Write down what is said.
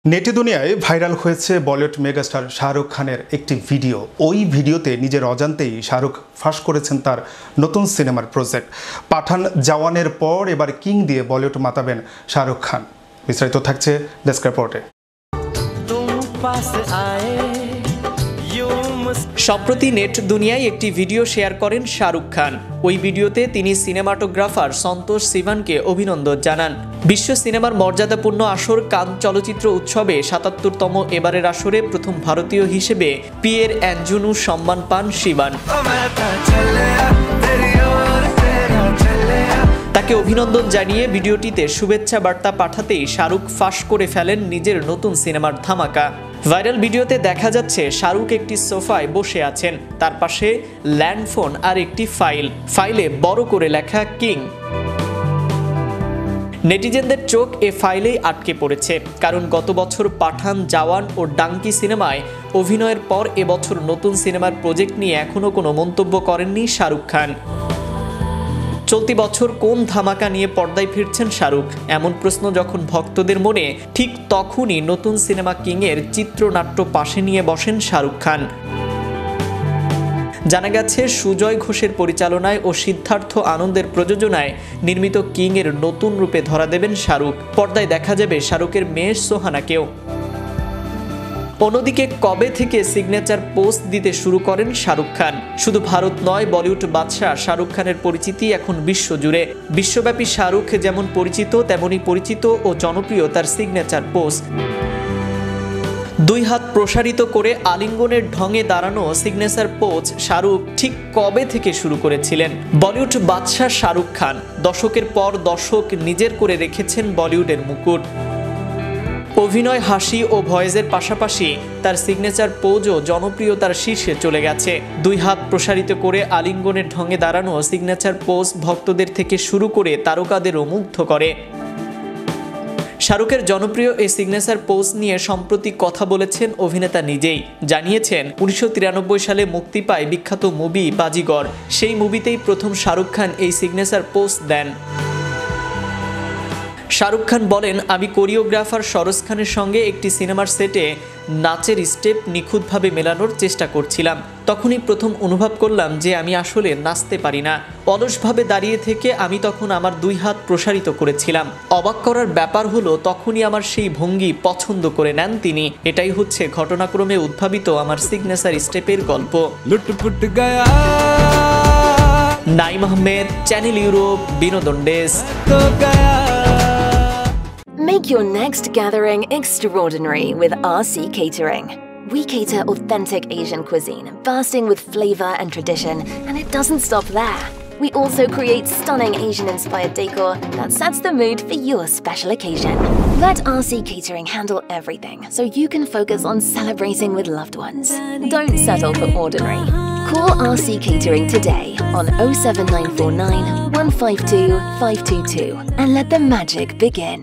নেটি দুনিয়ায় ভাইরাল হয়েছে বলিউড মেগাস্টার শাহরুখ খানের একটি ভিডিও। ওই ভিডিওতে নিজের অজান্তেই শাহরুখ ফাঁস করেছেন তার নতুন সিনেমার প্রজেক্ট পাঠান জওয়ানের পর এবার কিং দিয়ে বলিউড মাতাবেন শাহরুখ খান। বিস্তারিত থাকছে ডেস্ক রিপোর্টে। সম্প্রতি নেট দুনিয়ায় একটি ভিডিও শেয়ার করেন শাহরুখ খান। ওই ভিডিওতে তিনি সিনেমাটোগ্রাফার সন্তোষ সিভানকে অভিনন্দন জানান। বিশ্ব সিনেমার মর্যাদাপূর্ণ আসর কান চলচ্চিত্র উৎসবে ৭৭তম এবারের আসরে প্রথম ভারতীয় হিসেবে পিয়ের অ্যাঞ্জুনু সম্মান পান সিভান। তাকে অভিনন্দন জানিয়ে ভিডিওটিতে শুভেচ্ছা বার্তা পাঠাতেই শাহরুখ ফাঁস করে ফেলেন নিজের নতুন সিনেমার ধামাকা। ভাইরাল ভিডিওতে দেখা যাচ্ছে শাহরুখ একটি সোফায় বসে আছেন, তার পাশে ল্যান্ডফোন আর একটি ফাইলে বড় করে লেখা কিং। নেটিজেনদের চোখ এ ফাইলেই আটকে পড়েছে, কারণ গত বছর পাঠান, জওয়ান ও ডাঙ্কি সিনেমায় অভিনয়ের পর এবছর নতুন সিনেমার প্রজেক্ট নিয়ে এখনও কোনো মন্তব্য করেননি শাহরুখ খান। চলতি বছর কোন ধামাকা নিয়ে পর্দায় ফিরছেন শাহরুখ, এমন প্রশ্ন যখন ভক্তদের মনে, ঠিক তখনই নতুন সিনেমা কিংয়ের চিত্রনাট্য পাশে নিয়ে বসেন শাহরুখ খান। জানা গেছে সুজয় ঘোষের পরিচালনায় ও সিদ্ধার্থ আনন্দের প্রযোজনায় নির্মিত কিংয়ের নতুন রূপে ধরা দেবেন শাহরুখ। পর্দায় দেখা যাবে শাহরুখের মেয়ে সোহানাকেও। অন্যদিকে কবে থেকে সিগনেচার পোস্ট দিতে শুরু করেন শাহরুখ খান? শুধু ভারত নয়, বলিউড বাদশাহ শাহরুখ খানের পরিচিতি এখন বিশ্বজুড়ে। বিশ্বব্যাপী শাহরুখ যেমন পরিচিত, তেমনই পরিচিত ও জনপ্রিয় তার সিগনেচার পোস্ট। দুই হাত প্রসারিত করে আলিঙ্গনের ঢঙে দাঁড়ানো সিগনেচার পোজ শাহরুখ ঠিক কবে থেকে শুরু করেছিলেন? বলিউড বাদশাহ শাহরুখ খান দশকের পর দশক নিজের করে রেখেছেন বলিউডের মুকুট। অভিনয়, হাসি ও ভয়েসের পাশাপাশি তার সিগনেচার পোজও জনপ্রিয়তার শীর্ষে চলে গেছে। দুই হাত প্রসারিত করে আলিঙ্গনের ঢঙে দাঁড়ানো সিগনেচার পোজ ভক্তদের থেকে শুরু করে তারকাদেরও মুগ্ধ করে। শাহরুখের জনপ্রিয় এই সিগনেচার পোজ নিয়ে সম্প্রতি কথা বলেছেন অভিনেতা নিজেই। জানিয়েছেন ১৯৯৩ সালে মুক্তি পায় বিখ্যাত মুভি বাজিগর, সেই মুভিতেই প্রথম শাহরুখ খান এই সিগনেচার পোজ দেন। শাহরুখ খান বলেন, আমি কোরিওগ্রাফার সরোজ খানের সঙ্গে একটি সিনেমার সেটে নাচের স্টেপ নিখুঁতভাবে মেলানোর চেষ্টা করছিলাম। তখনই প্রথম অনুভব করলাম যে আমি আসলে নাচতে পারি না। অলসভাবে দাঁড়িয়ে থেকে আমি তখন আমার দুই হাত প্রসারিত করেছিলাম। অবাক করার ব্যাপার হলো, তখনই আমার সেই ভঙ্গি পছন্দ করে নেন তিনি। এটাই হচ্ছে ঘটনাক্রমে উদ্ভাবিত আমার সিগনেচার স্টেপের গল্প। নাইম আহমেদ, চ্যানেল ইউরোপ, বিনোদন desk. Make your next gathering extraordinary with RC Catering. We cater authentic Asian cuisine, bursting with flavor and tradition, and it doesn't stop there. We also create stunning Asian-inspired decor that sets the mood for your special occasion. Let RC Catering handle everything so you can focus on celebrating with loved ones. Don't settle for ordinary. Call RC Catering today on 07949 152 522 and let the magic begin.